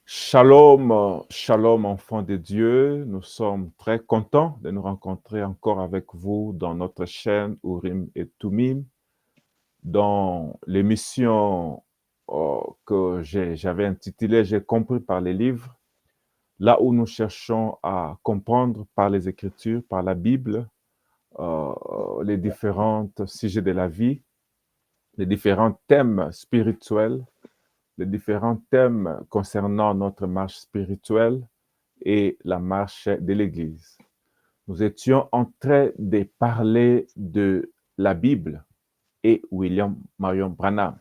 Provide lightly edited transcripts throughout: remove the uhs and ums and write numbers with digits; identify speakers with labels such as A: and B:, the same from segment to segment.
A: Shalom, shalom enfants de Dieu. Nous sommes très contents de nous rencontrer encore avec vous dans notre chaîne Urim et Tumim, dans l'émission que j'avais intitulée J'ai compris par les livres, là où nous cherchons à comprendre par les Écritures, par la Bible, les différents sujets de la vie, les différents thèmes spirituels, les différents thèmes concernant notre marche spirituelle et la marche de l'Église. Nous étions en train de parler de la Bible et William Marion Branham.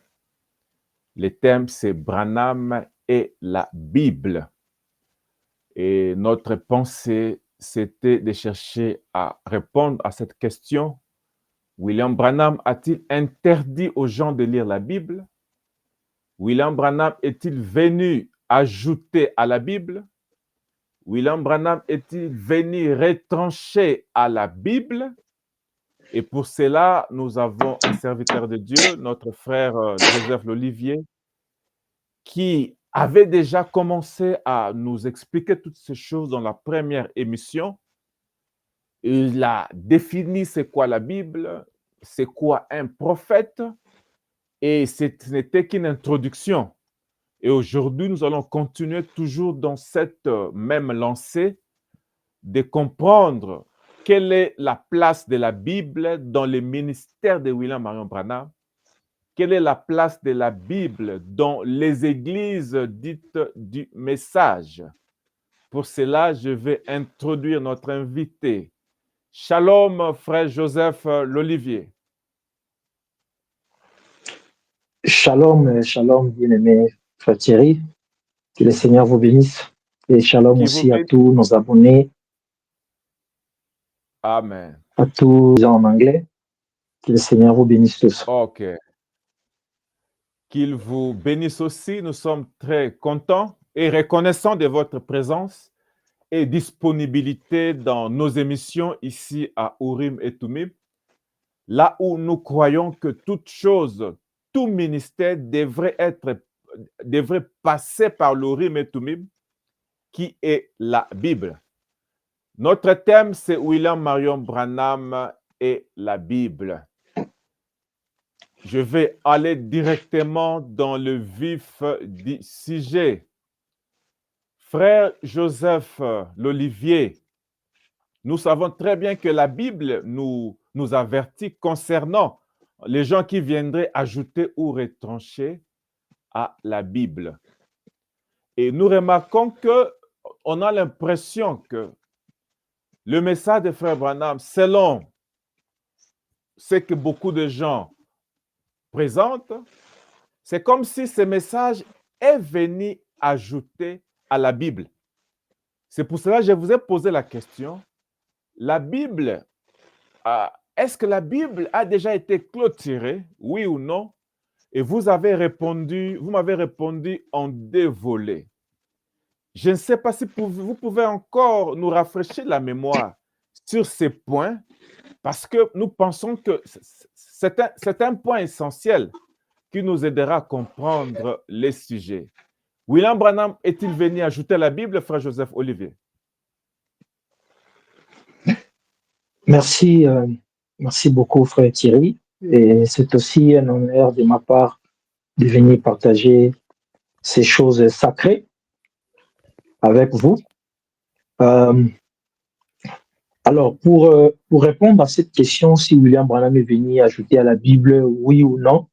A: Le thème, c'est Branham et la Bible. Et notre pensée, c'était de chercher à répondre à cette question. William Branham a-t-il interdit aux gens de lire la Bible? William Branham est-il venu ajouter à la Bible? William Branham est-il venu retrancher à la Bible? Et pour cela, nous avons un serviteur de Dieu, notre frère Joseph L'Olivier, qui avait déjà commencé à nous expliquer toutes ces choses dans la première émission. Il a défini c'est quoi la Bible, c'est quoi un prophète, et ce n'était qu'une introduction. Et aujourd'hui, nous allons continuer toujours dans cette même lancée de comprendre quelle est la place de la Bible dans le ministère de William Marion Branham, quelle est la place de la Bible dans les églises dites du message. Pour cela, je vais introduire notre invité. Shalom, frère Joseph L'Olivier.
B: Shalom, shalom, bien-aimé frère Thierry. Que le Seigneur vous bénisse. Et shalom aussi à tous nos abonnés.
A: Amen.
B: À tous en anglais. Que le Seigneur vous bénisse tous.
A: OK. Qu'il vous bénisse aussi. Nous sommes très contents et reconnaissants de votre présence et disponibilité dans nos émissions ici à Urim et Tumim, là où nous croyons que toute chose, tout ministère devrait passer par l'Urim et Tumim, qui est la Bible. Notre thème, c'est William Marion Branham et la Bible. Je vais aller directement dans le vif du sujet. Frère Joseph L'Olivier, nous savons très bien que la Bible nous avertit concernant les gens qui viendraient ajouter ou retrancher à la Bible. Et nous remarquons qu'on a l'impression que le message de Frère Branham, selon ce que beaucoup de gens présentent, c'est comme si ce message est venu ajouter à la Bible. C'est pour cela que je vous ai posé la question, la Bible, est-ce que la Bible a déjà été clôturée, oui ou non? Et vous m'avez répondu en deux volets. Je ne sais pas si vous pouvez encore nous rafraîchir la mémoire sur ces points, parce que nous pensons que c'est un point essentiel qui nous aidera à comprendre les sujets. William Branham est-il venu ajouter à la Bible, frère Joseph Olivier?
B: Merci, merci beaucoup, frère Thierry. Et c'est aussi un honneur de ma part de venir partager ces choses sacrées avec vous. Alors, pour répondre à cette question, si William Branham est venu ajouter à la Bible, oui ou non,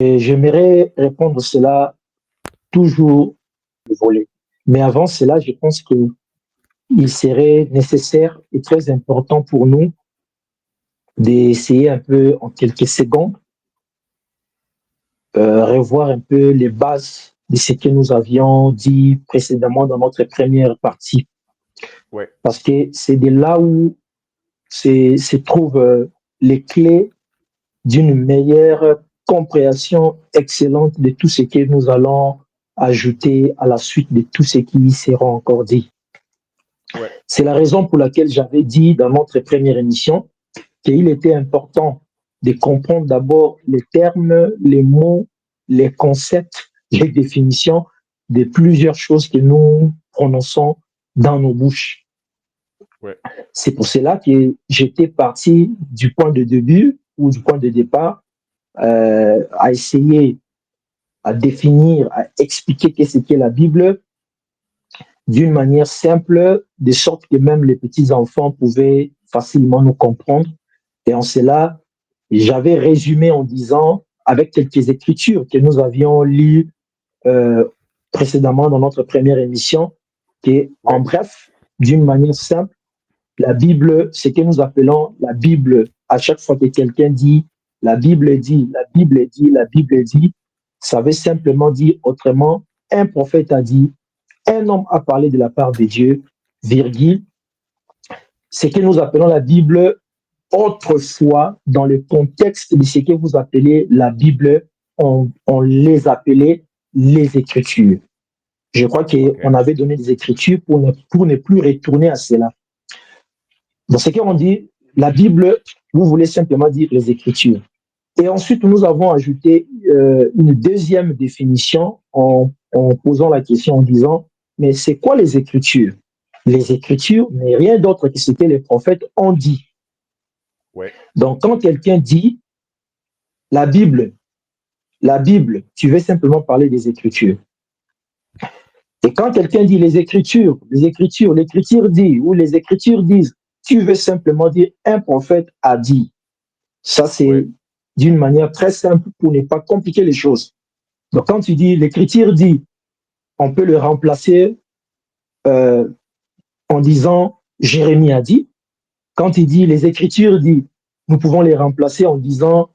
B: j'aimerais répondre cela toujours de voler. Mais avant cela, je pense qu'il serait nécessaire et très important pour nous d'essayer un peu, en quelques secondes, revoir un peu les bases de ce que nous avions dit précédemment dans notre première partie.
A: Ouais.
B: Parce que c'est de là où se trouvent les clés d'une meilleure compréhension excellente de tout ce que nous allons ajouter à la suite de tout ce qui sera encore dit.
A: Ouais.
B: C'est la raison pour laquelle j'avais dit dans notre première émission qu'il était important de comprendre d'abord les termes, les mots, les concepts, les définitions de plusieurs choses que nous prononçons dans nos bouches.
A: Ouais.
B: C'est pour cela que j'étais parti du point de début ou du point de départ à essayer à définir, à expliquer qu'est-ce qu'est la Bible d'une manière simple, de sorte que même les petits-enfants pouvaient facilement nous comprendre. Et en cela, j'avais résumé en disant, avec quelques écritures que nous avions lues euh, précédemment dans notre première émission, que, en
A: Ouais.
B: bref, d'une manière simple, la Bible, ce que nous appelons la Bible, à chaque fois que quelqu'un dit, la Bible dit, la Bible dit, la Bible dit, ça veut simplement dire autrement, un prophète a dit, un homme a parlé de la part de Dieu, virgule, ce que nous appelons la Bible, autrefois, dans le contexte de ce que vous appelez la Bible, on les appelait les Écritures. Je crois
A: OK.
B: qu'on avait donné des Écritures pour ne plus retourner à cela. Dans ce qu'on dit, la Bible, vous voulez simplement dire les Écritures. Et ensuite, nous avons ajouté une deuxième définition en posant la question en disant, mais c'est quoi les Écritures? Les Écritures n'est rien d'autre que ce que les prophètes ont dit.
A: Ouais.
B: Donc, quand quelqu'un dit la Bible, tu veux simplement parler des Écritures. Et quand quelqu'un dit l'Écriture dit, ou les Écritures disent, tu veux simplement dire un prophète a dit. Ça, c'est
A: Ouais.
B: d'une manière très simple pour ne pas compliquer les choses. Donc, quand tu dis l'Écriture dit, on peut le remplacer euh, en disant Jérémie a dit. Quand il dit les Écritures dit, nous pouvons les remplacer en disant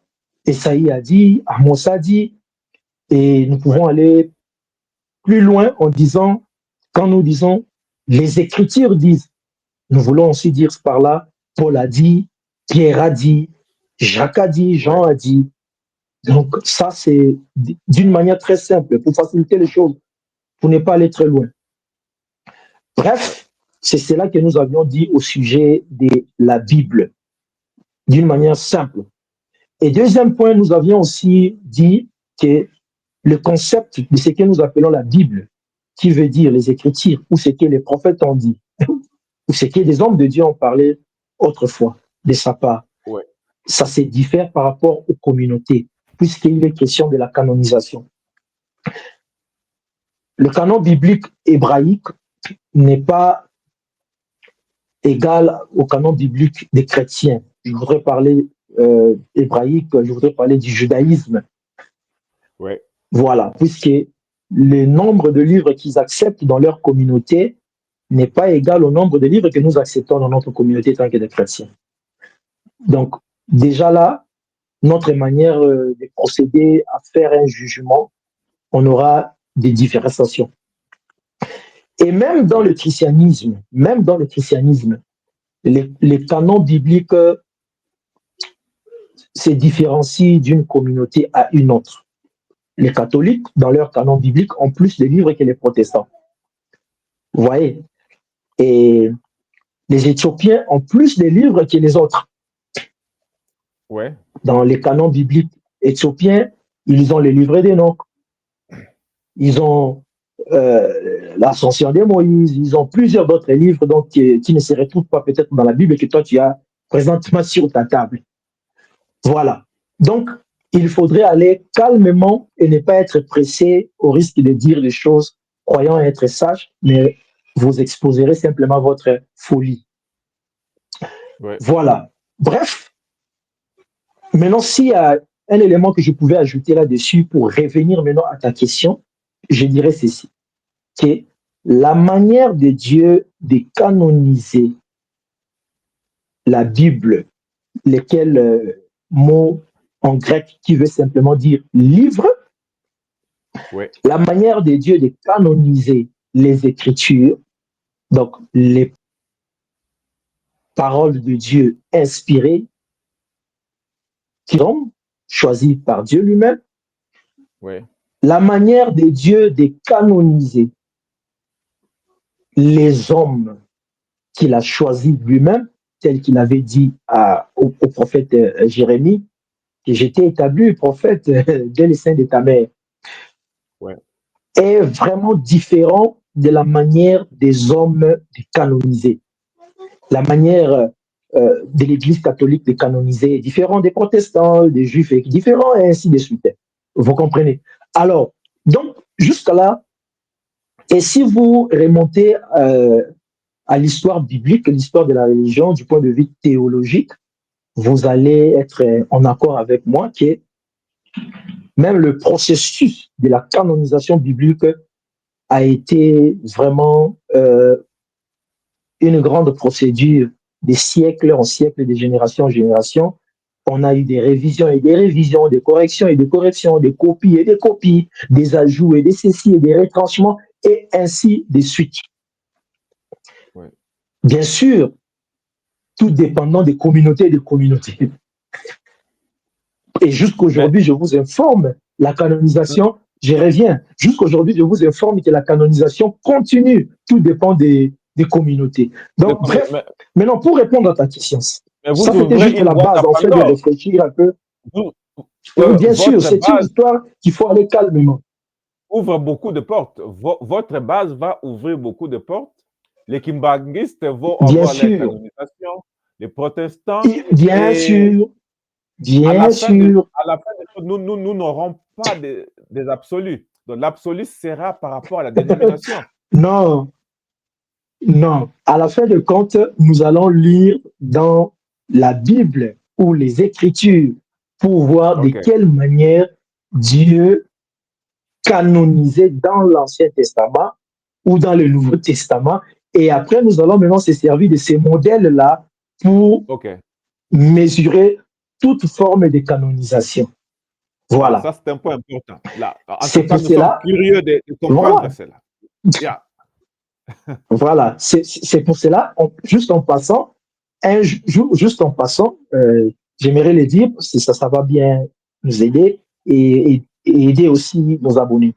B: Esaïe a dit, Amos a dit, et nous
A: Ouais.
B: pouvons aller plus loin en disant, quand nous disons les Écritures disent, nous voulons aussi dire par là, Paul a dit, Pierre a dit, Jacques a dit,
A: Ouais.
B: Jean a dit. Donc ça, c'est d'une manière très simple pour faciliter les choses, pour ne pas aller très loin.
A: Ouais.
B: Bref, c'est cela que nous avions dit au sujet de la Bible, d'une manière simple. Et deuxième point, nous avions aussi dit que le concept de ce que nous appelons la Bible, qui veut dire les Écritures, ou ce que les prophètes ont dit, ou ce que les hommes de Dieu ont parlé autrefois de sa part,
A: Ouais.
B: ça se diffère par rapport aux communautés, puisqu'il est question de la canonisation. Le canon biblique hébraïque n'est pas égal au canon biblique des chrétiens. Je voudrais parler hébraïque, je voudrais parler du judaïsme.
A: Ouais.
B: Voilà, puisque le nombre de livres qu'ils acceptent dans leur communauté n'est pas égal au nombre de livres que nous acceptons dans notre communauté tant que des chrétiens. Donc, déjà là, notre manière de procéder à faire un jugement, on aura des différenciations. Et
A: Ouais.
B: même dans le christianisme, les canons bibliques se différencient d'une communauté à une autre. Les catholiques, dans leur canon biblique, ont plus de livres que les protestants. Vous voyez? Et les Éthiopiens ont plus de livres que les autres.
A: Ouais.
B: Dans les canons bibliques éthiopiens, ils ont les livrets des noms, ils ont l'ascension de Moïse, ils ont plusieurs d'autres livres donc, qui ne se retrouvent pas peut-être dans la Bible et que toi tu as présentement sur ta table. Voilà. Donc, il faudrait aller calmement et ne pas être pressé au risque de dire des choses croyant être sage, mais vous exposerez simplement votre folie.
A: Ouais.
B: Voilà. Bref, maintenant, s'il y a un élément que je pouvais ajouter là-dessus pour revenir maintenant à ta question, je dirais ceci, que la manière de Dieu de canoniser la Bible, lesquels mots en grec qui veut simplement dire livre,
A: Ouais.
B: la manière de Dieu de canoniser les Écritures, donc les paroles de Dieu inspirées, qui sont choisies par Dieu lui-même,
A: Ouais.
B: la manière de Dieu de canoniser les hommes qu'il a choisis lui-même, tel qu'il avait dit au prophète Jérémie, que j'étais établi prophète dès le sein de ta mère,
A: Ouais.
B: est vraiment différent de la manière des hommes de canoniser. La manière de l'Église catholique de canoniser est différente des protestants, des juifs, et différent, et ainsi de suite. Vous comprenez? Alors, donc, jusqu'à là, et si vous remontez à l'histoire biblique, l'histoire de la religion, du point de vue théologique, vous allez être en accord avec moi que même le processus de la canonisation biblique a été vraiment une grande procédure des siècles en siècles, de génération en génération. On a eu des révisions et des révisions, des corrections et des corrections, des copies et des copies, des ajouts et des ceci et des retranchements, et ainsi de suite.
A: Ouais.
B: Bien sûr, tout dépendant des communautés et des communautés. Et
A: Mais,
B: jusqu'aujourd'hui, je vous informe, la canonisation, je reviens, jusqu'aujourd'hui, je vous informe que la canonisation continue. Tout dépend des communautés. Donc, bref,
A: mais
B: maintenant, pour répondre à ta question,
A: vous
B: ça c'était
A: ouvrez
B: juste
A: une
B: la
A: boîte à
B: base, en fait, de
A: Pandore.
B: réfléchir un peu.
A: Vous-
B: Oui, bien sûr,
A: votre
B: c'est une
A: base
B: histoire qu'il faut aller calmement.
A: ouvre beaucoup de portes. Votre base va ouvrir beaucoup de portes. Les kimbanguistes vont
B: Bien
A: avoir leur
B: sûr,
A: canonisation, les protestants,
B: bien
A: et
B: sûr, bien sûr.
A: à la fin des choses, nous n'aurons pas des absolus. Donc, l'absolu sera par rapport à la dénomination.
B: Non, non. À la fin de compte, nous allons lire dans la Bible ou les Écritures pour voir de
A: OK,
B: quelle manière Dieu canonisait dans l'Ancien Testament ou dans le Nouveau Testament. Et après, nous allons maintenant se servir de ces modèles-là pour
A: OK.
B: mesurer toute forme de canonisation.
A: Ah,
B: Voilà.
A: ça, c'est un point important. Là, en tout
B: C'est
A: cas,
B: pour
A: nous sommes
B: cela,
A: curieux de comprendre
B: voilà,
A: cela. Yeah.
B: voilà. C'est pour cela, juste en passant, juste en passant, j'aimerais le dire, parce que ça va bien nous aider et aider aussi nos abonnés.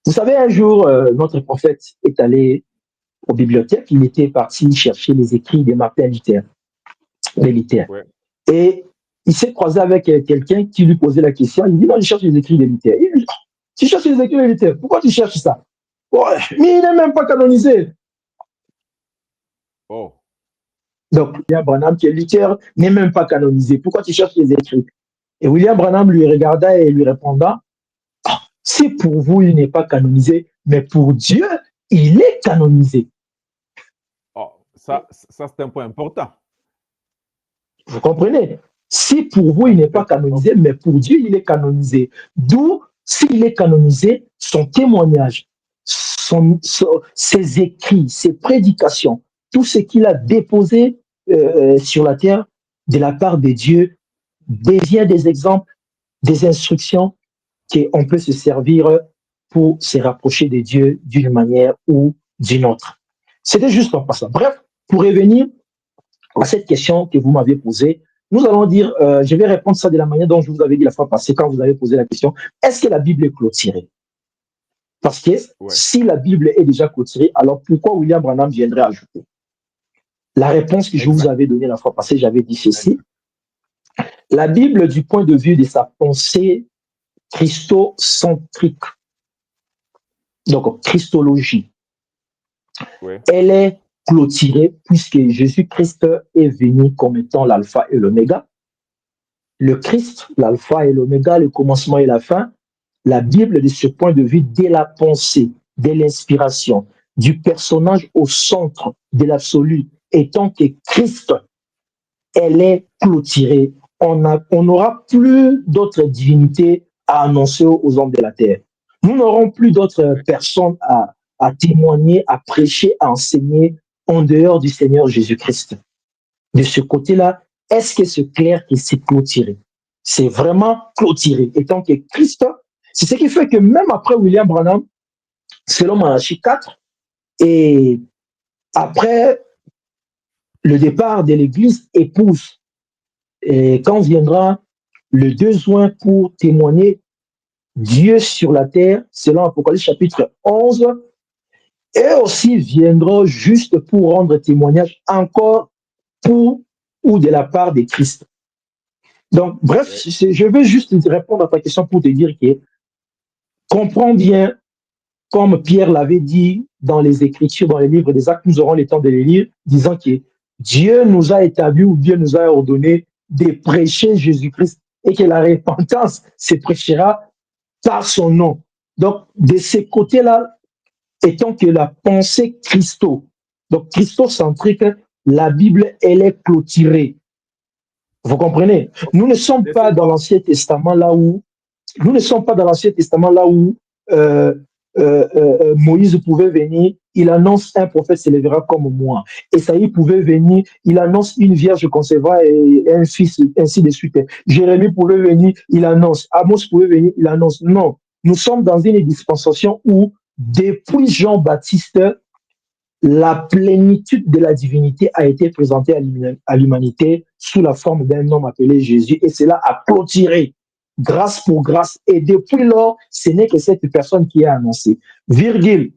B: Vous savez, un jour, notre prophète est allé aux bibliothèques, il était parti chercher les écrits de Martin Luther, les Luther.
A: Ouais.
B: Et il s'est croisé avec quelqu'un qui lui posait la question. Il dit, non, je cherche les écrits de Luther. Il lui dit, tu cherches les écrits de Luther, pourquoi tu cherches ça? Ouais, mais il n'est même pas canonisé.
A: Oh.
B: Donc, William Branham, qui est Luther, n'est même pas canonisé. Pourquoi tu cherches les écrits? Et William Branham lui regarda et lui répondant, si pour vous, il n'est pas canonisé, mais pour Dieu, il est canonisé.
A: Oh. Ça c'est un point important.
B: Vous comprenez? Si pour vous, il
A: Ça,
B: n'est
A: c'est un
B: pas
A: point important.
B: canonisé, mais pour Dieu, il est canonisé. D'où, s'il est canonisé, son témoignage, ses écrits, ses prédications, tout ce qu'il a déposé sur la terre de la part de Dieu devient des exemples, des instructions qu'on peut se servir pour se rapprocher de Dieu d'une manière ou d'une autre. C'était juste en passant. Bref, pour revenir à cette question que vous m'avez posée, nous allons dire, je vais répondre ça de la manière dont je vous avais dit la fois passée quand vous avez posé la question, est-ce que la Bible est clôturée? Parce que
A: Ouais.
B: si la Bible est déjà clôturée, alors pourquoi William Branham viendrait ajouter? La réponse que je vous
A: Exact.
B: avais donnée la fois passée, j'avais dit ceci.
A: Exact.
B: La Bible, du point de vue de sa pensée christocentrique, donc christologie,
A: Ouais.
B: elle est clôturée puisque Jésus-Christ est venu comme étant l'alpha et l'oméga. Le Christ, l'alpha et l'oméga, le commencement et la fin, la Bible, de ce point de vue, dès la pensée, dès l'inspiration, du personnage au centre de l'absolu, étant que Christ, elle est clôturée. On n'aura plus d'autres divinités à annoncer aux hommes de la terre. Nous n'aurons plus d'autres
A: Ouais.
B: personnes à témoigner, à prêcher, à enseigner en dehors du Seigneur Jésus-Christ. De ce côté-là, est-ce que c'est clair que c'est clôturé? C'est vraiment clôturé. Étant que Christ, c'est ce qui fait que même après William Branham, selon Malachie 4, et après le départ de l'Église épouse, et quand viendra le besoin pour témoigner Dieu sur la terre, selon Apocalypse chapitre 11, et aussi viendra juste pour rendre témoignage encore pour ou de la part de Christ. Donc, bref, je veux juste répondre à ta question pour te dire que comprends bien, comme Pierre l'avait dit dans les Écritures, dans les livres des Actes, nous aurons le temps de les lire, disant que Dieu nous a établi ou Dieu nous a ordonné de prêcher Jésus-Christ et que la repentance se prêchera par son nom. Donc, de ces côtés-là, étant que la pensée Christo, donc christocentrique, la Bible, elle est clôturée. Vous comprenez? Nous ne sommes pas dans l'Ancien Testament là où nous ne sommes pas dans l'Ancien Testament là où euh, Moïse pouvait venir, il annonce un prophète s'élèvera comme moi. Esaïe pouvait venir, il annonce une vierge concevra et un fils, ainsi de suite. Jérémie pouvait venir, il annonce. Amos pouvait venir, il annonce. Non, nous sommes dans une dispensation où, depuis Jean-Baptiste, la plénitude de la divinité a été présentée à l'humanité sous la forme d'un homme appelé Jésus, et cela a clôturé grâce pour grâce. Et depuis lors, ce n'est que cette personne qui a annoncé. Virgule.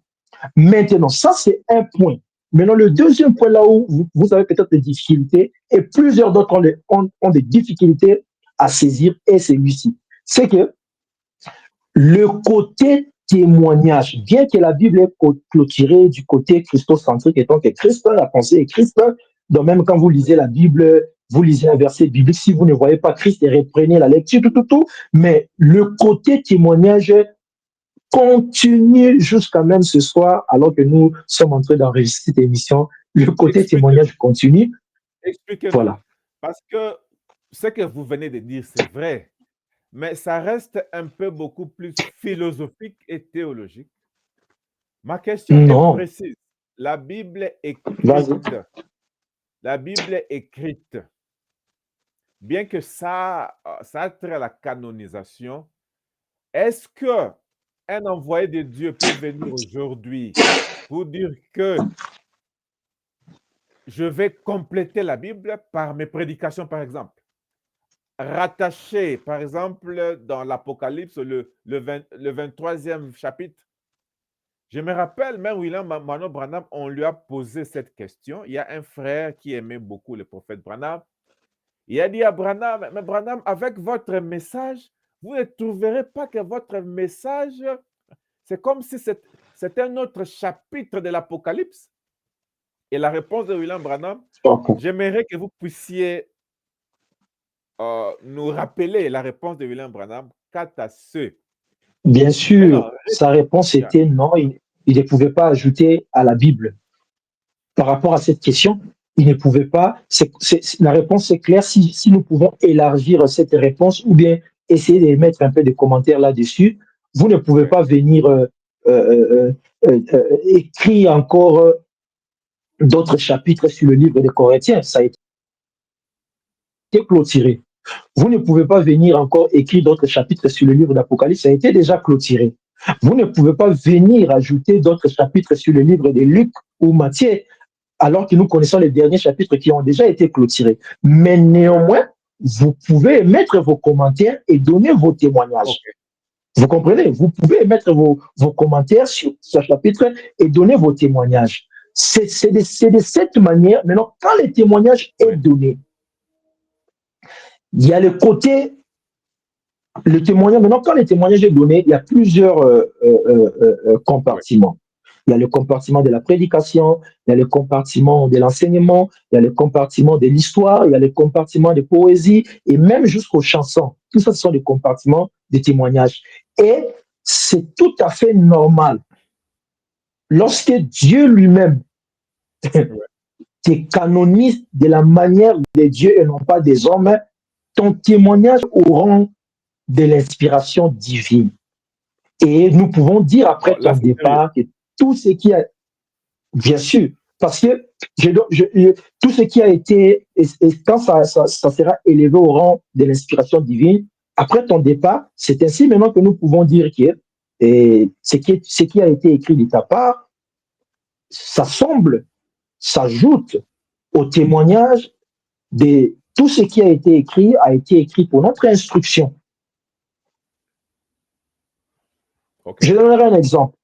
B: Maintenant, ça c'est un point. Maintenant, le deuxième point là où vous avez peut-être des difficultés, et plusieurs d'autres ont des difficultés à saisir, et celui-ci. C'est que le côté témoignage, bien que la Bible est clôturée du côté christocentrique, étant que Christ, la pensée est Christ, donc même quand vous lisez la Bible, vous lisez un verset biblique, si vous ne voyez pas Christ, reprenez la lecture, tout, mais le côté témoignage continue jusqu'à même ce soir, alors que nous sommes en train d'enregistrer cette émission, le côté témoignage continue.
A: Expliquez-nous.
B: Voilà.
A: Parce que ce que vous venez de dire, c'est vrai, mais ça reste un peu beaucoup plus philosophique et théologique. Ma question est précise. La Bible écrite, bien que ça a trait à la canonisation, est-ce qu'un envoyé de Dieu peut venir aujourd'hui pour dire que je vais compléter la Bible par mes prédications, par exemple? Rattaché, par exemple, dans l'Apocalypse, le 23e chapitre. Je me rappelle, même William Mano Branham, on lui a posé cette question. Il y a un frère qui aimait beaucoup le prophète Branham. Il a dit à Branham, mais Branham, avec votre message, vous ne trouverez pas que votre message, c'est comme si c'était un autre chapitre de l'Apocalypse. Et la réponse de William Branham, j'aimerais que vous puissiez nous rappeler la réponse de William Branham quant à ce.
B: Bien sûr, sa réponse était non, il ne pouvait pas ajouter à la Bible. Par rapport à cette question, il ne pouvait pas. La réponse est claire. Si nous pouvons élargir cette réponse ou bien essayer de mettre un peu de commentaires là-dessus, vous ne pouvez pas venir écrire encore d'autres chapitres sur le livre des Corinthiens. Ça a été clôturé. Vous ne pouvez pas venir encore écrire d'autres chapitres sur le livre d'Apocalypse, ça a été déjà clôturé. Vous ne pouvez pas venir ajouter d'autres chapitres sur le livre de Luc ou Matthieu, alors que nous connaissons les derniers chapitres qui ont déjà été clôturés. Mais néanmoins, vous pouvez mettre vos commentaires et donner vos témoignages. Okay. Vous comprenez? Vous pouvez mettre vos commentaires sur ce chapitre et donner vos témoignages. C'est de cette manière, maintenant, quand le témoignage est donné, il y a le témoignage. Maintenant, quand le témoignage est donné, il y a plusieurs compartiments. Il y a le compartiment de la prédication, il y a le compartiment de l'enseignement, il y a le compartiment de l'histoire, il y a le compartiment de poésie et même jusqu'aux chansons. Tout ça, ce sont des compartiments de témoignages. Et c'est tout à fait normal. Lorsque Dieu lui-même te canonise de la manière de Dieu et non pas des hommes, ton témoignage aura de l'inspiration divine. Et nous pouvons dire après ton départ que tout ce qui a, bien sûr, parce que tout ce qui a été, et quand ça sera élevé au rang de l'inspiration divine, après ton départ, c'est ainsi maintenant que nous pouvons dire que ce qui a été écrit de ta part, ça semble, s'ajoute au témoignage de tout ce qui a été écrit pour notre instruction. Okay. Je donnerai un exemple.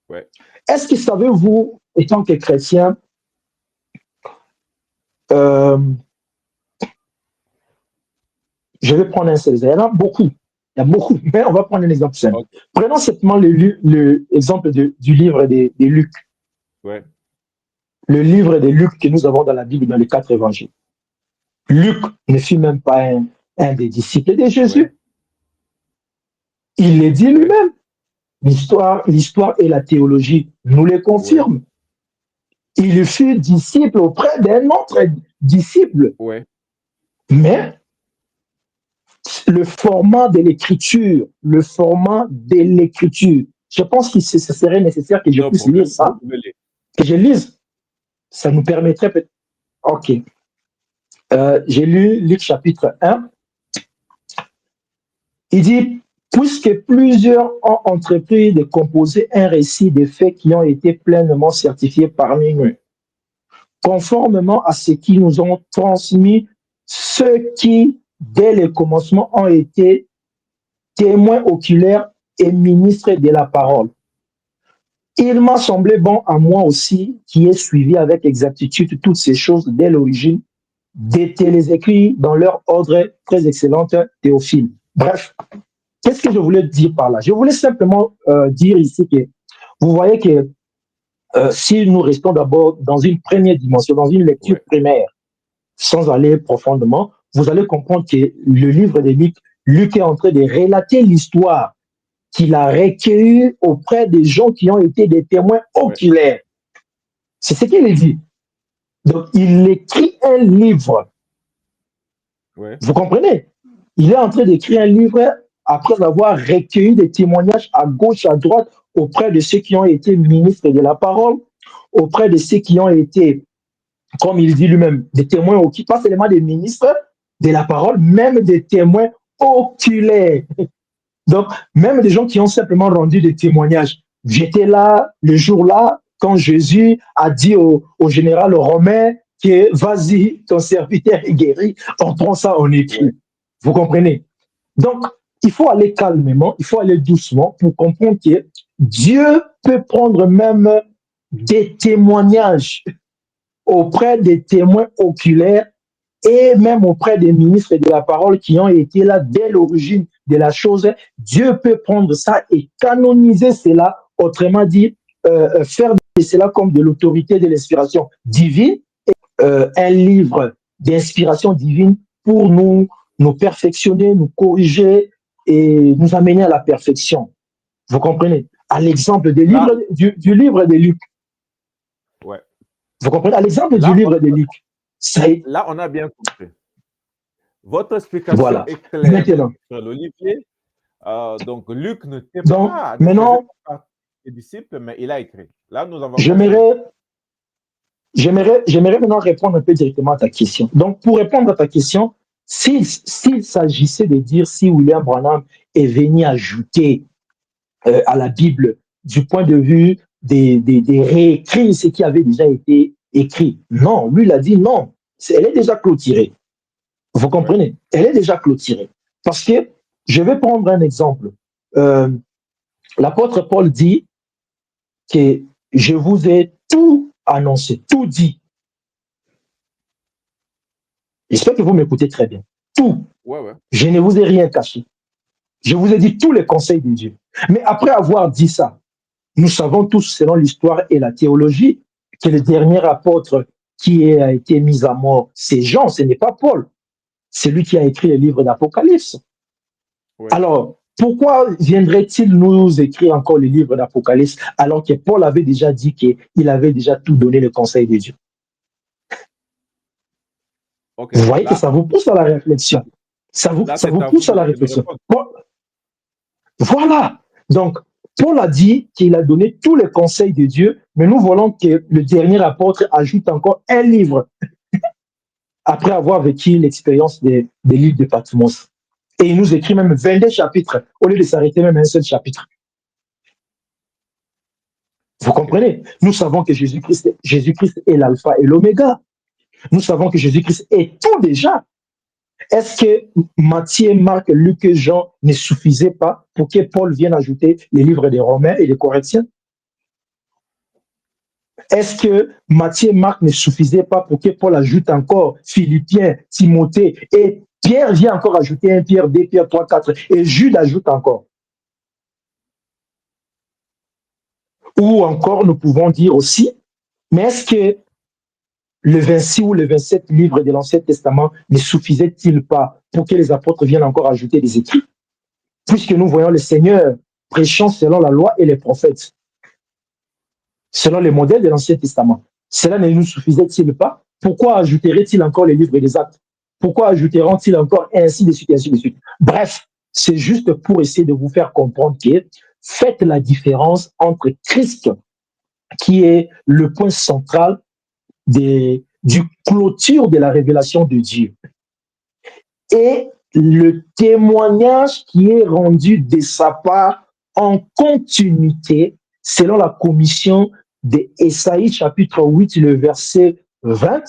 B: Ouais. Est-ce que savez-vous, étant que chrétien, Je vais prendre un seul exemple. Il y en a beaucoup. Il y a beaucoup, mais on va prendre un exemple simple.
A: Ok.
B: Prenons simplement l'exemple du livre de Luc.
A: Ouais.
B: Le livre de Luc que nous avons dans la Bible, dans les 4 évangiles. Luc ne fut même pas un des disciples de Jésus.
A: Ouais.
B: Il le dit
A: Ouais.
B: lui-même. L'histoire et la théologie nous le
A: Ouais.
B: confirment. Il fut disciple auprès d'un autre disciple.
A: Ouais.
B: Mais le format de l'écriture, je pense que ce serait nécessaire que je
A: No
B: puisse lire
A: problème. Vous
B: ça,
A: pouvez lire.
B: que je lise. Ça nous permettrait peut-être. Ok. J'ai lu Luc chapitre 1. Il dit, puisque plusieurs ont entrepris de composer un récit des faits qui ont été pleinement certifiés parmi nous,
A: Ouais.
B: conformément à ce qu'ils nous ont transmis ceux qui, dès le commencement, ont été témoins oculaires et ministres de la parole. Il m'a semblé bon à moi aussi, qui ai suivi avec exactitude toutes ces choses dès l'origine, d'été les écrits dans leur ordre très excellente, Théophile. Bref, qu'est-ce que je voulais dire par là? Je voulais simplement dire ici que vous voyez que si nous restons d'abord dans une première dimension, dans une lecture
A: Ouais.
B: primaire, sans aller profondément, vous allez comprendre que le livre de Luc, Luc est en train de relater l'histoire qu'il a recueillie auprès des gens qui ont été des témoins
A: Ouais.
B: oculaires. C'est ce qu'il dit. Donc, il écrit un livre.
A: Ouais.
B: Vous comprenez? Il est en train d'écrire un livre après avoir recueilli des témoignages à gauche, à droite, auprès de ceux qui ont été ministres de la parole, auprès de ceux qui ont été, comme il dit lui-même, des témoins oculaires, pas seulement des ministres de la parole, même des témoins oculaires. Donc, même des gens qui ont simplement rendu des témoignages. J'étais là, le jour-là, quand Jésus a dit au général romain que vas-y, ton serviteur est guéri, on prend ça en
A: Ouais.
B: écrit. Vous comprenez? Donc, il faut aller calmement, il faut aller doucement pour comprendre que Dieu peut prendre même des témoignages auprès des témoins oculaires et même auprès des ministres de la parole qui ont été là dès l'origine de la chose. Dieu peut prendre ça et canoniser cela, autrement dit, faire de cela comme de l'autorité de l'inspiration divine, un livre d'inspiration divine pour nous perfectionner, nous corriger et nous amener à la perfection. Vous comprenez? À l'exemple du
A: Là,
B: livre de Luc.
A: ouais.
B: Vous comprenez? À l'exemple du
A: Là,
B: livre de Luc.
A: là, on a bien compris. Votre explication
B: Voilà.
A: est claire,
B: Maintenant,
A: frère Olivier. Donc, Luc ne
B: donc,
A: ne faisait
B: maintenant,
A: pas partie des disciples, mais il a écrit. Là, nous avons compris.
B: j'aimerais J'aimerais maintenant répondre un peu directement à ta question. Donc, pour répondre à ta question, s'il s'agissait de dire si William Branham est venu ajouter à la Bible du point de vue des réécrits ce qui avait déjà été écrit, non, lui il a dit non, elle est déjà clôturée. Vous
A: Ouais.
B: comprenez? Elle est déjà clôturée. Parce que, je vais prendre un exemple. Euh, L'apôtre Paul dit que je vous ai tout annoncé, tout dit. J'espère que vous m'écoutez très bien. Tout.
A: Ouais, ouais.
B: Je ne vous ai rien caché. Je vous ai dit tous les conseils de Dieu. Mais après avoir dit ça, nous savons tous, selon l'histoire et la théologie, que le dernier apôtre qui a été mis à mort, c'est Jean, ce n'est pas Paul. C'est lui qui a écrit le livre d'Apocalypse.
A: Ouais.
B: Alors, pourquoi viendrait-il nous écrire encore le livre d'Apocalypse alors que Paul avait déjà dit qu'il avait déjà tout donné le conseil de Dieu?
A: OK.
B: Vous voyez que ça vous pousse à la réflexion.
A: Là,
B: Ça
A: c'est
B: vous
A: à vous
B: pousse à la
A: de me
B: réflexion.
A: répondre.
B: Voilà. Donc, Paul a dit qu'il a donné tous les conseils de Dieu, mais nous voulons que le dernier apôtre ajoute encore un livre après avoir vécu l'expérience des livres de Patmos. Et il nous écrit même 22 chapitres, au lieu de s'arrêter même à un seul chapitre. Vous
A: OK.
B: comprenez? Nous savons que Jésus-Christ est l'alpha et l'oméga. Nous savons que Jésus-Christ est tout déjà. Est-ce que Matthieu, Marc, Luc et Jean ne suffisaient pas pour que Paul vienne ajouter les livres des Romains et des Corinthiens? Est-ce que Matthieu et Marc ne suffisaient pas pour que Paul ajoute encore Philippiens, Timothée et Pierre vient encore ajouter 1 Pierre, 2 Pierre, 3, 4. Et Jude ajoute encore. Ou encore, nous pouvons dire aussi, mais est-ce que le 26 ou le 27 livres de l'Ancien Testament ne suffisait-il pas pour que les apôtres viennent encore ajouter des écrits? Puisque nous voyons le Seigneur prêchant selon la loi et les prophètes, selon les modèles de l'Ancien Testament. Cela ne nous suffisait-il pas? Pourquoi ajouterait-il encore les livres des actes? Pourquoi ajouteront-ils encore ainsi de suite, ainsi de suite? Bref, c'est juste pour essayer de vous faire comprendre que faites la différence entre Christ, qui est le point central du clôture de la révélation de Dieu, et le témoignage qui est rendu de sa part en continuité selon la commission d'Ésaïe chapitre 8, le verset 20,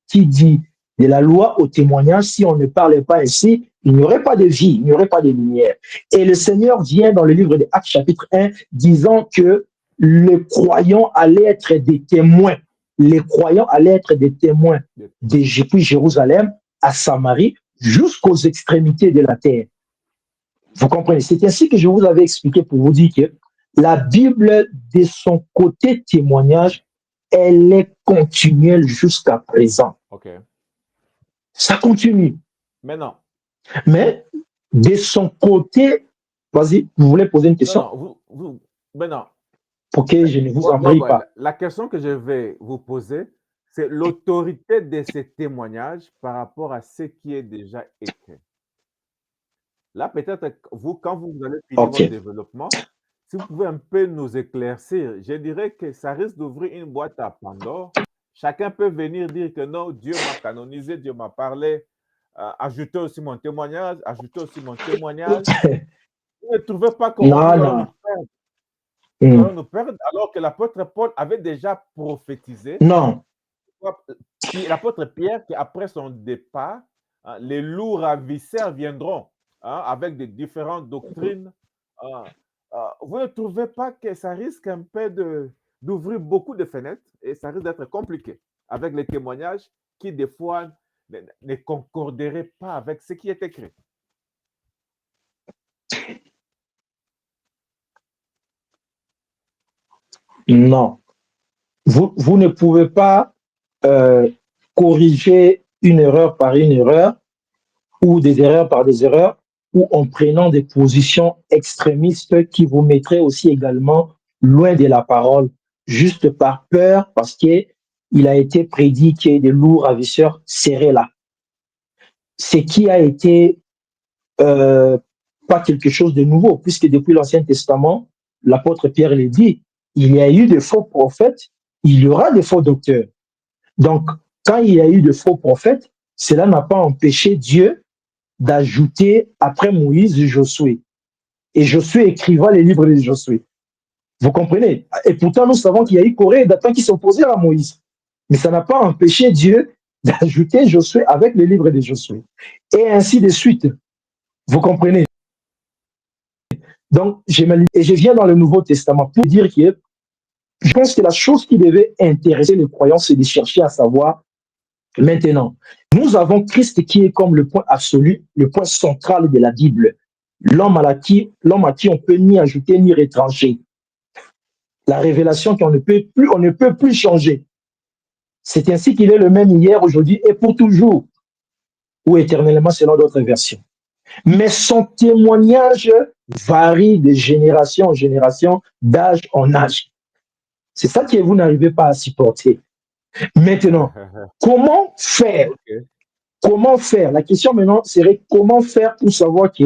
B: qui dit de la loi au témoignage, si on ne parlait pas ainsi, il n'y aurait pas de vie, il n'y aurait pas de lumière. Et le Seigneur vient dans le livre de Actes chapitre 1 disant que les croyants allaient être des témoins. Les croyants allaient être des témoins depuis Jérusalem à Samarie jusqu'aux extrémités de la terre. Vous comprenez? C'est ainsi que je vous avais expliqué pour vous dire que la Bible, de son côté témoignage, elle est continuelle jusqu'à présent.
A: OK.
B: Ça continue.
A: Maintenant,
B: Mais de son côté, vas-y, vous voulez poser une question?
A: Maintenant,
B: pour que je ne vous envahis pas.
A: la question que je vais vous poser, c'est l'autorité de ces témoignages par rapport à ce qui est déjà écrit. Là, peut-être, vous, quand vous allez finir votre
B: Ok.
A: développement, si vous pouvez un peu nous éclaircir, je dirais que ça risque d'ouvrir une boîte à Pandore. Chacun peut venir dire que non, Dieu m'a canonisé, Dieu m'a parlé, ajoutez aussi mon témoignage, ajoutez aussi mon témoignage. Vous ne trouvez pas que nous
B: Non,
A: allons
B: non.
A: nous perdre? Nous
B: Hmm.
A: allons nous perdre alors que l'apôtre Paul avait déjà prophétisé.
B: Non.
A: L'apôtre Pierre, qu'après son départ, les loups ravisseurs viendront avec des différentes doctrines. Hein. Vous ne trouvez pas que ça risque un peu d'ouvrir beaucoup de fenêtres et ça risque d'être compliqué avec les témoignages qui, des fois, ne concorderaient pas avec ce qui est écrit?
B: Non. Vous ne pouvez pas euh, corriger une erreur par une erreur ou des erreurs par des erreurs ou en prenant des positions extrémistes qui vous mettraient aussi également loin de la parole, juste par peur, parce qu'il a été prédit que des loups ravisseurs seraient là. Ce qui a été euh, pas quelque chose de nouveau, puisque depuis l'Ancien Testament, l'apôtre Pierre l'a dit, il y a eu de faux prophètes, il y aura des faux docteurs. Donc, quand il y a eu de faux prophètes, cela n'a pas empêché Dieu d'ajouter après Moïse Josué. Et Josué écrivant les livres de Josué. Vous comprenez? Et pourtant, nous savons qu'il y a eu Corée et Dathan qui s'opposaient à Moïse. Mais ça n'a pas empêché Dieu d'ajouter Josué avec les livres de Josué. Et ainsi de suite. Vous comprenez? Donc, je viens dans le Nouveau Testament pour dire que je pense que la chose qui devait intéresser les croyants, c'est de chercher à savoir maintenant. Nous avons Christ qui est comme le point absolu, le point central de la Bible. L'homme à qui on peut ni ajouter ni retrancher. La révélation qu'on ne peut plus, on ne peut plus changer. C'est ainsi qu'il est le même hier, aujourd'hui et pour toujours, ou éternellement selon d'autres versions. Mais son témoignage varie de génération en génération, d'âge en âge. C'est ça que vous n'arrivez pas à supporter. Maintenant, comment faire?
A: OK.
B: Comment faire? La question maintenant serait comment faire pour savoir que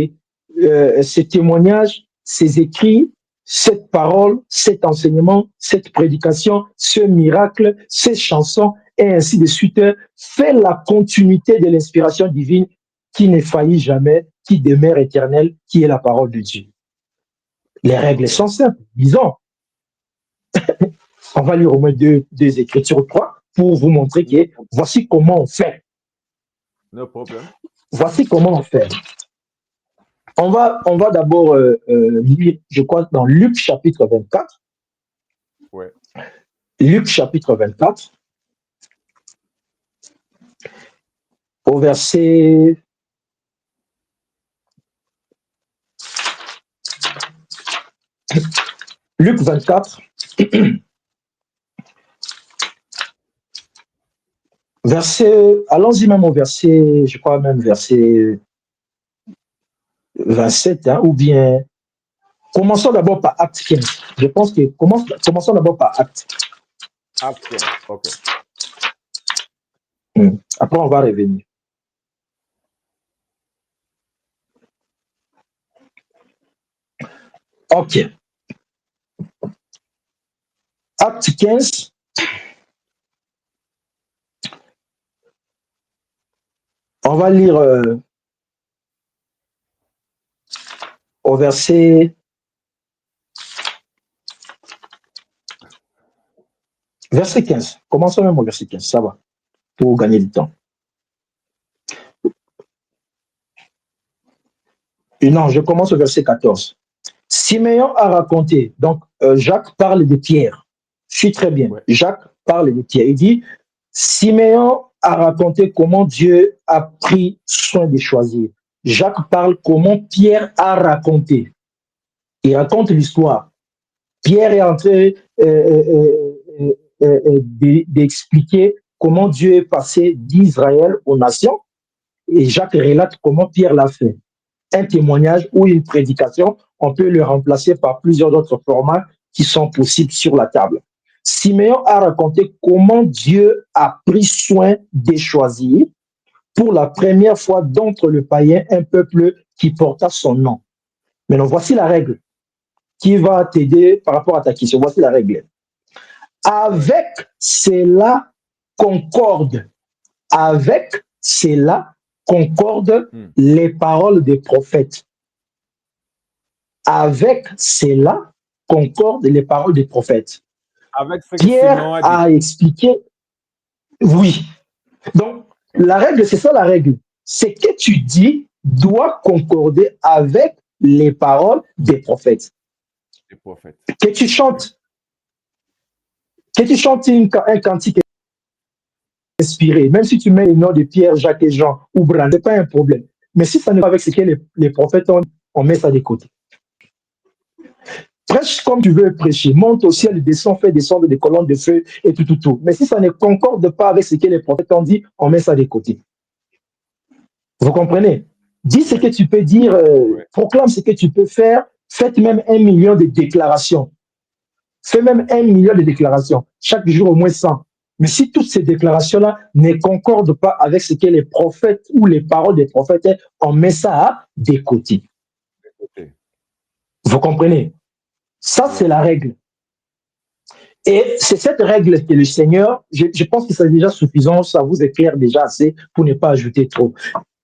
B: ces témoignages, ces écrits, cette parole, cet enseignement, cette prédication, ce miracle, ces chansons, et ainsi de suite, fait la continuité de l'inspiration divine qui ne faillit jamais, qui demeure éternelle, qui est la parole de Dieu. Les règles
A: OK.
B: sont simples. Disons, on va lire au moins deux écritures, trois, pour vous montrer
A: No,
B: que voici comment on fait.
A: no problem.
B: Voici comment on fait. On va d'abord lire, je crois, dans Luc chapitre 24.
A: Ouais.
B: Luc chapitre 24. au verset Luc 24, allons-y même au verset, je crois même verset 27, hein, ou bien, commençons d'abord par Acte 15. Je pense que commençons d'abord par Acte.
A: Acte 15, ok.
B: Après, on va revenir. Ok. Acte 15. On va lire au verset 15. Commençons même au verset 15, ça va, pour gagner du temps. Et non, je commence au verset 14. Siméon a raconté, donc Jacques parle de Pierre. Je suis très bien.
A: Ouais.
B: Jacques parle de Pierre. Il dit, Siméon a raconté comment Dieu a pris soin de choisir. Jacques parle comment Pierre a raconté. Il raconte l'histoire. Pierre est en train d'expliquer comment Dieu est passé d'Israël aux nations. Et Jacques relate comment Pierre l'a fait. Un témoignage ou une prédication, on peut le remplacer par plusieurs autres formats qui sont possibles sur la table. Siméon a raconté comment Dieu a pris soin de choisir pour la première fois d'entre le païen un peuple qui porta son nom. Maintenant, voici la règle qui va t'aider par rapport à ta question. Voici la règle. Avec cela concorde, avec cela concordent les paroles des prophètes. Avec cela concordent les paroles des prophètes.
A: Avec ce que
B: Pierre
A: Siméon
B: a expliqué, oui. Donc, la règle, c'est ça la règle. Ce que tu dis doit concorder avec les paroles des prophètes.
A: Les prophètes.
B: Que tu chantes un cantique inspiré, même si tu mets les noms de Pierre, Jacques et Jean ou Brand, ce n'est pas un problème. Mais si ça ne va pas avec ce que les prophètes ont, on met ça de côté. Prêche comme tu veux prêcher, monte au ciel, descend, fais descendre des colonnes de feu et tout. Mais si ça ne concorde pas avec ce que les prophètes ont dit, on met ça de côté. Vous comprenez? Dis ce que tu peux dire, proclame ce que tu peux faire, faites même 1 million de déclarations. Fais même 1 million de déclarations, chaque jour au moins 100. Mais si toutes ces déclarations-là ne concordent pas avec ce que les prophètes ou les paroles des prophètes, on met ça de côté. Vous comprenez? Ça, c'est la règle. Et c'est cette règle que le Seigneur, je pense que c'est déjà suffisant, ça vous éclaire déjà assez pour ne pas ajouter trop.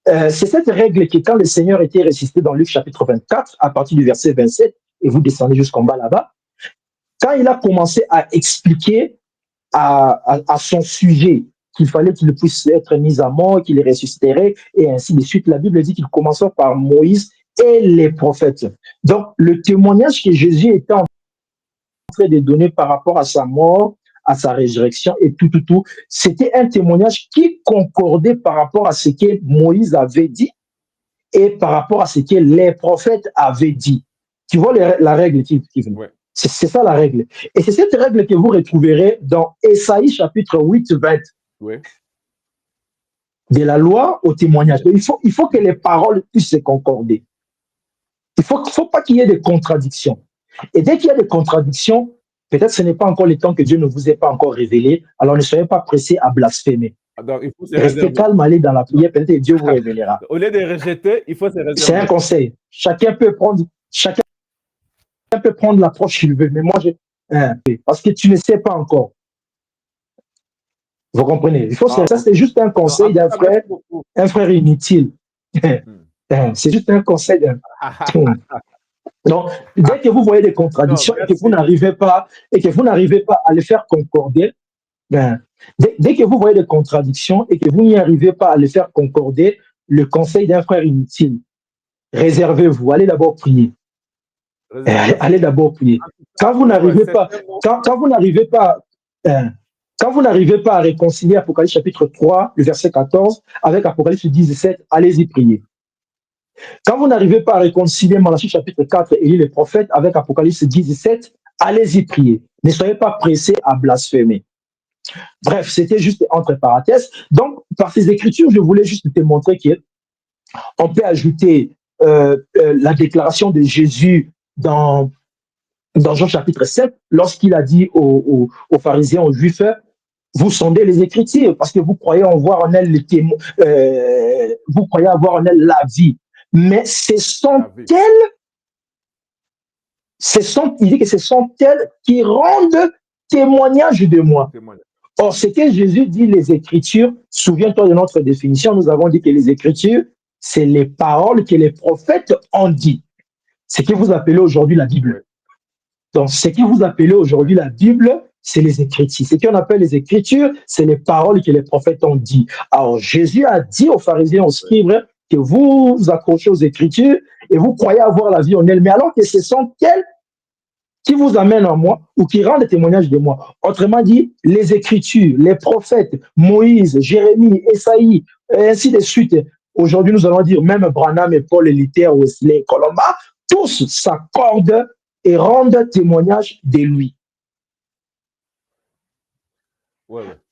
B: C'est cette règle que quand le Seigneur était ressuscité dans Luc chapitre 24, à partir du verset 27, et vous descendez jusqu'en bas là-bas, quand il a commencé à expliquer à son sujet qu'il fallait qu'il puisse être mis à mort, qu'il ressusciterait, et ainsi de suite, la Bible dit qu'il commençait par Moïse et les prophètes. Donc, le témoignage que Jésus était en train de donner par rapport à sa mort, à sa résurrection et tout, c'était un témoignage qui concordait par rapport à ce que Moïse avait dit et par rapport à ce que les prophètes avaient dit. Tu vois la règle qui venait. Ouais. C'est ça la règle. Et c'est cette règle que vous retrouverez dans Ésaïe chapitre 8, 20. Ouais. De la loi au témoignage. Donc, il faut que les paroles puissent se concorder. Il ne faut pas qu'il y ait de contradictions. Et dès qu'il y a des contradictions, peut-être ce n'est pas encore le temps que Dieu ne vous ait pas encore révélé, alors ne soyez pas pressés à blasphémer.
A: Donc, il faut se
B: Restez
A: réserver.
B: calme, allez dans la prière, peut-être que Dieu vous révélera.
A: Au lieu de rejeter, il faut se réserver.
B: C'est un conseil. Chacun peut prendre l'approche qu'il veut, mais moi, parce que tu ne sais pas encore. Vous comprenez? Ça, c'est juste un conseil d'un frère, un frère inutile. C'est juste un conseil d'un. Donc, dès que vous voyez des contradictions et que vous n'arrivez pas à les faire concorder, dès que vous voyez des contradictions et que vous n'y arrivez pas à les faire concorder, le conseil d'un frère inutile, réservez-vous, allez d'abord prier. Allez d'abord prier. Quand vous n'arrivez pas, Quand vous n'arrivez pas à réconcilier Apocalypse chapitre 3, le verset 14, avec Apocalypse 17, allez-y prier. Quand vous n'arrivez pas à réconcilier Malachie chapitre 4 et les prophètes avec Apocalypse 17, allez-y prier. Ne soyez pas pressés à blasphémer. Bref, c'était juste entre parenthèses. Donc, par ces écritures, je voulais juste te montrer qu'on peut ajouter la déclaration de Jésus dans Jean chapitre 7, lorsqu'il a dit aux pharisiens, aux juifs, vous sondez les Écritures parce que vous croyez en voir en elles les témoins, vous croyez avoir en elles la vie. Mais il dit que ce sont elles qui rendent témoignage de moi. Or, ce que Jésus dit, les Écritures, souviens-toi de notre définition, nous avons dit que les Écritures, c'est les paroles que les prophètes ont dit. Ce que vous appelez aujourd'hui la Bible. Donc, ce que vous appelez aujourd'hui la Bible, c'est les Écritures. Ce qu'on appelle les Écritures, c'est les paroles que les prophètes ont dit. Alors, Jésus a dit aux pharisiens, aux scribes, que vous vous accrochez aux Écritures et vous croyez avoir la vie en elles, mais alors que ce sont elles qui vous amènent en moi ou qui rendent témoignage de moi. Autrement dit, les Écritures, les prophètes, Moïse, Jérémie, Esaïe, et ainsi de suite. Aujourd'hui, nous allons dire même Branham et Paul et Luther, Wesley, Colomba, tous s'accordent et rendent témoignage de lui.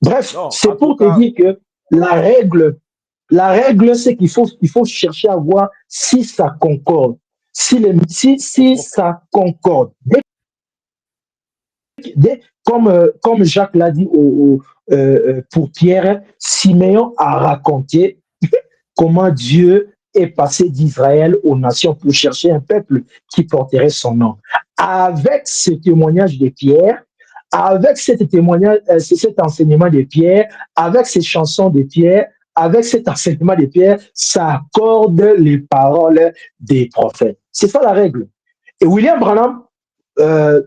B: Bref, c'est pour te dire que la règle, c'est qu'il faut chercher à voir si ça concorde. Si ça concorde. Comme Jacques l'a dit pour Pierre, Siméon a raconté comment Dieu est passé d'Israël aux nations pour chercher un peuple qui porterait son nom. Avec ce témoignage de Pierre, avec cet enseignement de Pierre, avec ces chansons de Pierre, avec cet enseignement de Pierre, ça accorde les paroles des prophètes. C'est ça la règle. Et William Branham,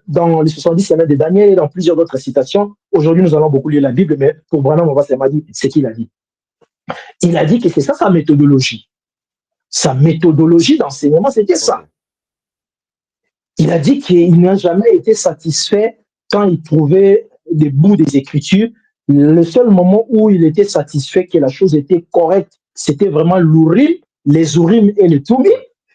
B: dans les 70 semaines de Daniel et dans plusieurs autres citations, aujourd'hui nous allons beaucoup lire la Bible, mais pour Branham, on va seulement dire ce qu'il a dit. Il a dit que c'est ça sa méthodologie. Sa méthodologie d'enseignement, c'était ça. Il a dit qu'il n'a jamais été satisfait quand il trouvait des bouts des Écritures. Le seul moment où il était satisfait que la chose était correcte, c'était vraiment l'Urim, les Urim et les Tumim.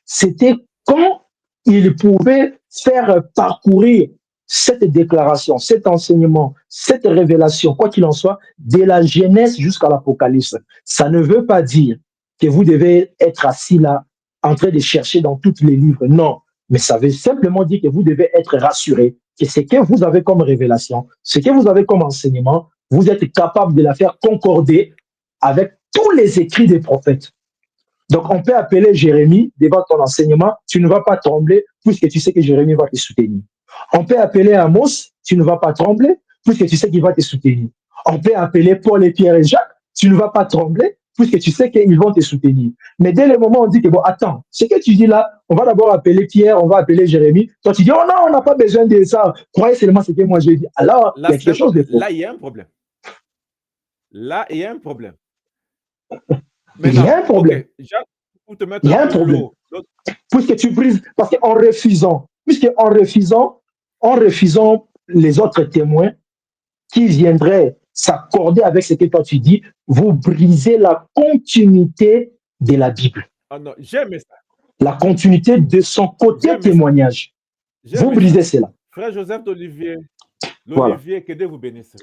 B: C'était quand il pouvait faire parcourir cette déclaration, cet enseignement, cette révélation, quoi qu'il en soit, de la Genèse jusqu'à l'Apocalypse. Ça ne veut pas dire que vous devez être assis là, en train de chercher dans tous les livres. Non, mais ça veut simplement dire que vous devez être rassuré que ce que vous avez comme révélation, ce que vous avez comme enseignement, vous êtes capable de la faire concorder avec tous les écrits des prophètes. Donc, on peut appeler Jérémie devant ton enseignement, tu ne vas pas trembler puisque tu sais que Jérémie va te soutenir. On peut appeler Amos, tu ne vas pas trembler puisque tu sais qu'il va te soutenir. On peut appeler Paul et Pierre et Jacques, tu ne vas pas trembler puisque tu sais qu'ils vont te soutenir. Mais dès le moment où on dit que, bon, attends, ce que tu dis là, on va d'abord appeler Pierre, on va appeler Jérémie. Toi, tu dis, oh non, on n'a pas besoin de ça. Croyez seulement ce que moi je dis. Alors, il y a quelque chose de faux.
A: Là, il y a un problème. Là, il y a un problème.
B: Il y a un problème.
A: Okay. Jacques, pour te mettre
B: il y a un problème. Puisque tu brises, parce qu'en refusant, en refusant les autres témoins qui viendraient s'accorder avec ce que toi tu dis, vous brisez la continuité de la Bible.
A: Ah non, j'aime ça.
B: La continuité de son côté témoignage. Vous brisez cela.
A: Frère Joseph d'Olivier, l'Olivier, que Dieu vous bénisse.